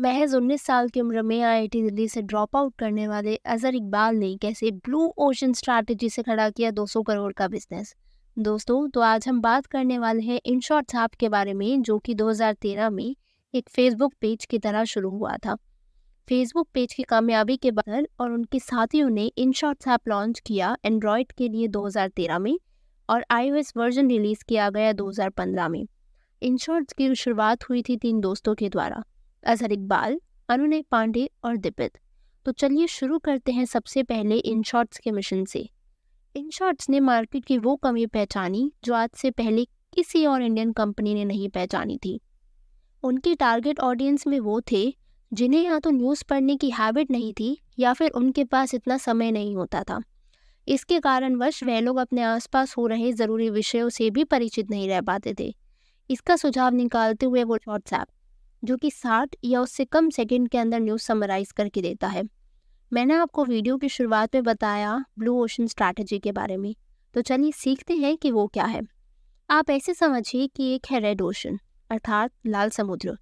महज 19 साल की उम्र में आईआईटी दिल्ली से ड्रॉप आउट करने वाले अजहर इकबाल ने कैसे ब्लू ओशन स्ट्रैटेजी से खड़ा किया 200 करोड़ का बिजनेस। दोस्तों, तो आज हम बात करने वाले हैं इनशॉर्ट्स ऐप के बारे में, जो कि 2013 में एक फेसबुक पेज की तरह शुरू हुआ था। फेसबुक पेज की कामयाबी के बाद और उनके साथियों ने इनशॉर्ट्स ऐप लॉन्च किया एंड्रॉयड के लिए 2013 में और iOS वर्जन रिलीज किया गया 2015 में। इनशॉर्ट्स की शुरुआत हुई थी 3 दोस्तों के द्वारा, अजहर इकबाल, अनुनय पांडे और दिपित। तो चलिए शुरू करते हैं सबसे पहले इनशॉर्ट्स के मिशन से। इनशॉर्ट्स ने मार्केट की वो कमी पहचानी जो आज से पहले किसी और इंडियन कंपनी ने नहीं पहचानी थी। उनकी टारगेट ऑडियंस में वो थे जिन्हें या तो न्यूज़ पढ़ने की हैबिट नहीं थी या फिर उनके पास इतना समय नहीं होता था। इसके कारणवश वह लोग अपने आसपास हो रहे ज़रूरी विषयों से भी परिचित नहीं रह पाते थे। इसका सुझाव निकालते हुए वो शॉर्ट्स ऐप, जो कि 60 या उससे कम सेकंड के अंदर न्यूज़ समराइज करके देता है। मैंने आपको वीडियो की शुरुआत में बताया ब्लू ओशन स्ट्रैटेजी के बारे में, तो चलिए सीखते हैं कि वो क्या है। आप ऐसे समझिए कि एक है रेड ओशन, अर्थात लाल समुद्र।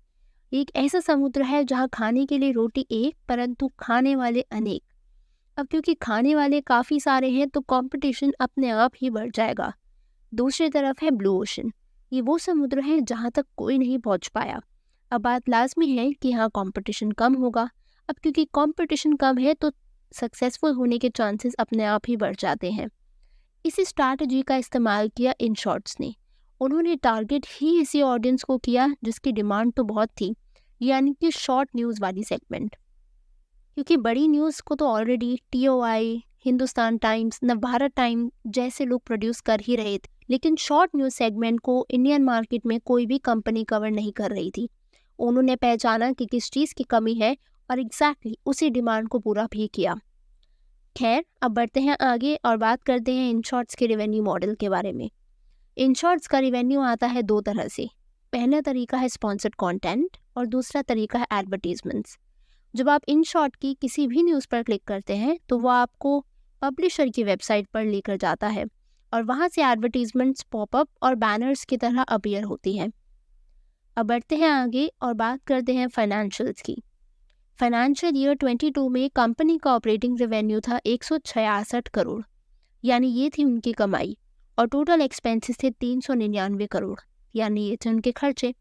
एक ऐसा समुद्र है जहाँ खाने के लिए रोटी एक परंतु खाने वाले अनेक। अब क्योंकि खाने वाले काफ़ी सारे हैं तो कंपटीशन अपने आप ही बढ़ जाएगा। दूसरी तरफ है ब्लू ओशन। ये वो समुद्र है जहाँ तक कोई नहीं पहुँच पाया। अब बात लाजमी है कि यहाँ कंपटीशन कम होगा। अब क्योंकि कंपटीशन कम है तो सक्सेसफुल होने के चांसेस अपने आप ही बढ़ जाते हैं। इसी स्ट्रैटेजी का इस्तेमाल किया इनशॉर्ट्स ने। उन्होंने टारगेट ही इसी ऑडियंस को किया जिसकी डिमांड तो बहुत थी, यानी कि शॉर्ट न्यूज़ वाली सेगमेंट। क्योंकि बड़ी न्यूज़ को तो already TOI, Hindustan times, Navbharat time जैसे लोग प्रोड्यूस कर ही रहे थे, लेकिन शॉर्ट न्यूज़ सेगमेंट को इंडियन मार्केट में कोई भी कंपनी कवर नहीं कर रही थी। उन्होंने पहचाना कि किस चीज़ की कमी है और एग्जैक्टली उसी डिमांड को पूरा भी किया। खैर, अब बढ़ते हैं आगे और बात करते हैं इनशॉर्ट्स के रेवेन्यू मॉडल के बारे में। इनशॉर्ट्स का रेवेन्यू आता है 2 तरह से। पहला तरीका है स्पॉन्सर्ड कंटेंट और दूसरा तरीका है एडवर्टीजमेंट्स। जब आप इनशॉर्ट की किसी भी न्यूज़ पर क्लिक करते हैं तो वो आपको पब्लिशर की वेबसाइट पर लेकर जाता है और वहाँ से एडवर्टीजमेंट्स पॉपअप और बैनर्स की तरह अपीयर होती हैं। अब बढ़ते हैं आगे और बात करते हैं फाइनेंशियल्स की। फाइनेंशियल ईयर 22 में कंपनी का ऑपरेटिंग रेवेन्यू था 166 करोड़, यानी ये थी उनकी कमाई, और टोटल एक्सपेंसेस थे 399 करोड़, यानी ये थे उनके खर्चे।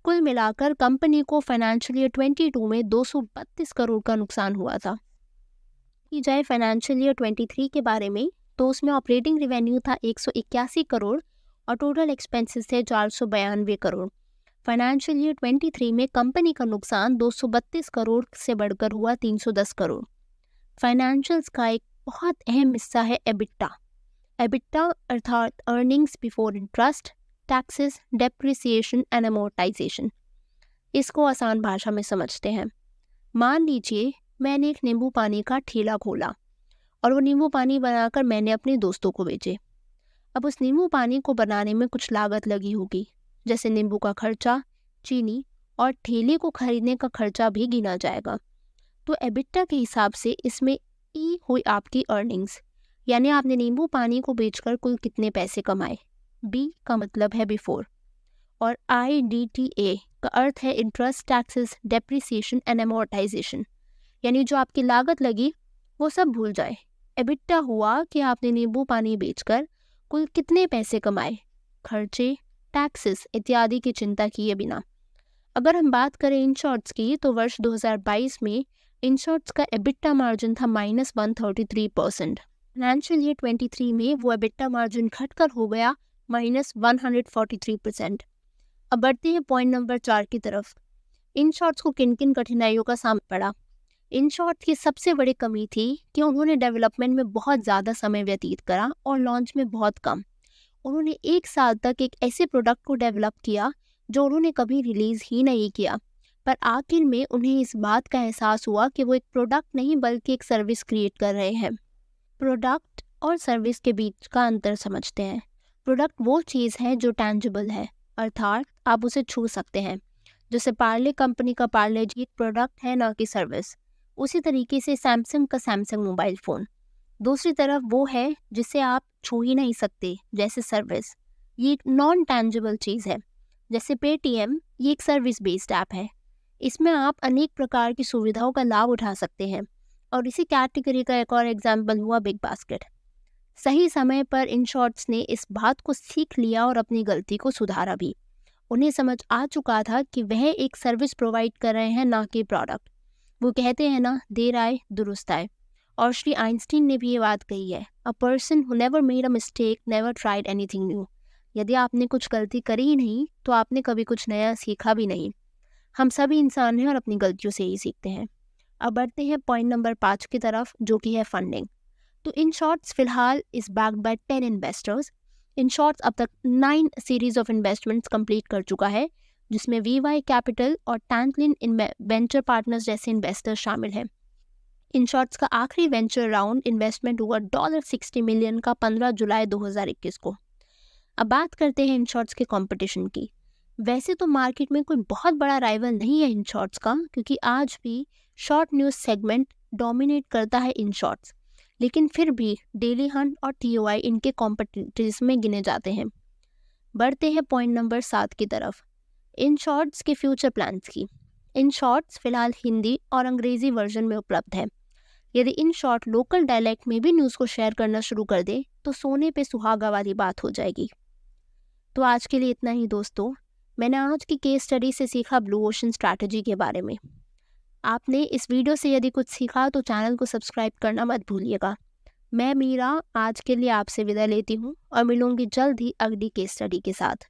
कुल मिलाकर कंपनी को फाइनेंशियल ईयर 22 में 232 करोड़ का नुकसान हुआ था। की जाए फाइनेंशियल ईयर 23 के बारे में, तो उसमें ऑपरेटिंग रेवेन्यू था 181 करोड़ और टोटल एक्सपेंसेस थे 492 करोड़। फाइनेंशियल ईयर 23 में कंपनी का नुकसान 232 करोड़ से बढ़कर हुआ 310 करोड़। फाइनेंशियल्स का एक बहुत अहम हिस्सा है एबिटा। एबिटा अर्थात earnings before interest, taxes, depreciation and amortisation. इसको आसान भाषा में समझते हैं। मान लीजिए मैंने एक नींबू पानी का ठेला खोला और वो नींबू पानी बनाकर मैंने अपने दोस्तों को बेचे। अब उस नींबू पानी को बनाने में कुछ लागत लगी होगी, जैसे नींबू का खर्चा, चीनी और ठेले को खरीदने का खर्चा भी गिना जाएगा। तो एबिटा के हिसाब से इसमें ई हुई आपकी अर्निंग्स, यानी आपने नींबू पानी को बेचकर कुल कितने पैसे कमाए। बी का मतलब है बिफोर और IDTA का अर्थ है interest, taxes, depreciation and amortisation, यानी जो आपकी लागत लगी वो सब भूल जाए। एबिटा हुआ कि आपने नींबू पानी बेचकर कुल कितने पैसे कमाए, खर्चे, टैक्सेस इत्यादि की चिंता किए बिना। अगर हम बात करें इनशॉर्ट्स की, तो वर्ष 2022 में इनशॉर्ट्स का एबिटा मार्जिन था -133%। फाइनेंशियल ईयर 23 में वो एबिटा मार्जिन घटकर हो गया -143%। अब बढ़ते हैं पॉइंट नंबर 4 की तरफ। इनशॉर्ट्स को किन किन कठिनाइयों का सामना पड़ा। इनशॉर्ट्स की सबसे बड़ी कमी थी कि उन्होंने डेवलपमेंट में बहुत ज़्यादा समय व्यतीत करा और लॉन्च में बहुत कम। उन्होंने 1 साल तक एक ऐसे प्रोडक्ट को डेवलप किया जो उन्होंने कभी रिलीज़ ही नहीं किया, पर आखिर में उन्हें इस बात का एहसास हुआ कि वो एक प्रोडक्ट नहीं बल्कि एक सर्विस क्रिएट कर रहे हैं। प्रोडक्ट और सर्विस के बीच का अंतर समझते हैं। प्रोडक्ट वो चीज़ है जो टैंजिबल है, अर्थात आप उसे छू सकते हैं। जैसे पार्ले कंपनी का पार्ले जी एक प्रोडक्ट है, ना कि सर्विस। उसी तरीके से सैमसंग का सैमसंग मोबाइल फ़ोन दूसरी तरफ वो है जिसे आप छू ही नहीं सकते, जैसे सर्विस। ये एक नॉन टैंजिबल चीज़ है। जैसे पेटीएम, ये एक सर्विस बेस्ड ऐप है। इसमें आप अनेक प्रकार की सुविधाओं का लाभ उठा सकते हैं। और इसी कैटेगरी का एक और एग्जाम्पल हुआ बिग बास्केट। सही समय पर इन शॉर्ट्स ने इस बात को सीख लिया और अपनी गलती को सुधारा भी। उन्हें समझ आ चुका था कि वह एक सर्विस प्रोवाइड कर रहे हैं, ना कि प्रोडक्ट। वो कहते हैं ना, देर आए दुरुस्त आए। और श्री आइंस्टीन ने भी ये बात कही है, a person who never made a mistake never tried anything new. यदि आपने कुछ गलती करी ही नहीं तो आपने कभी कुछ नया सीखा भी नहीं। हम सभी इंसान हैं और अपनी गलतियों से ही सीखते हैं। अब बढ़ते हैं पॉइंट नंबर 5 की तरफ, जो कि है फंडिंग। तो इन शॉर्ट्स फिलहाल is backed by 10 investors. In shorts अब तक 9 सीरीज ऑफ इन्वेस्टमेंट्स कंप्लीट कर चुका है, जिसमें वीवाई कैपिटल और टैंकलिन वेंचर पार्टनर्स जैसे इन्वेस्टर्स शामिल हैं। इन शॉर्ट्स का आखिरी वेंचर राउंड इन्वेस्टमेंट हुआ $60 मिलियन का 15 जुलाई 2021 को। अब बात करते हैं इन शॉर्ट्स के कंपटीशन की। वैसे तो मार्केट में कोई बहुत बड़ा राइवल नहीं है इन शॉर्ट्स का, क्योंकि आज भी शॉर्ट न्यूज़ सेगमेंट डोमिनेट करता है इन शॉर्ट्स। लेकिन फिर भी डेली हंट और टीओआई इनके कॉम्पिटिटर्स में गिने जाते हैं। बढ़ते हैं पॉइंट नंबर 7 की तरफ, इन शॉर्ट्स के फ्यूचर प्लान्स की। इन शॉर्ट्स फिलहाल हिंदी और अंग्रेजी वर्जन में उपलब्ध है। यदि इन शॉर्ट लोकल डायलेक्ट में भी न्यूज़ को शेयर करना शुरू कर दे तो सोने पे सुहागा वाली बात हो जाएगी। तो आज के लिए इतना ही दोस्तों। मैंने आज की केस स्टडी से सीखा ब्लू ओशन स्ट्रैटेजी के बारे में। आपने इस वीडियो से यदि कुछ सीखा तो चैनल को सब्सक्राइब करना मत भूलिएगा। मैं मीरा आज के लिए आपसे विदा लेती हूँ और मिलूंगी जल्द ही अगली केस स्टडी के साथ।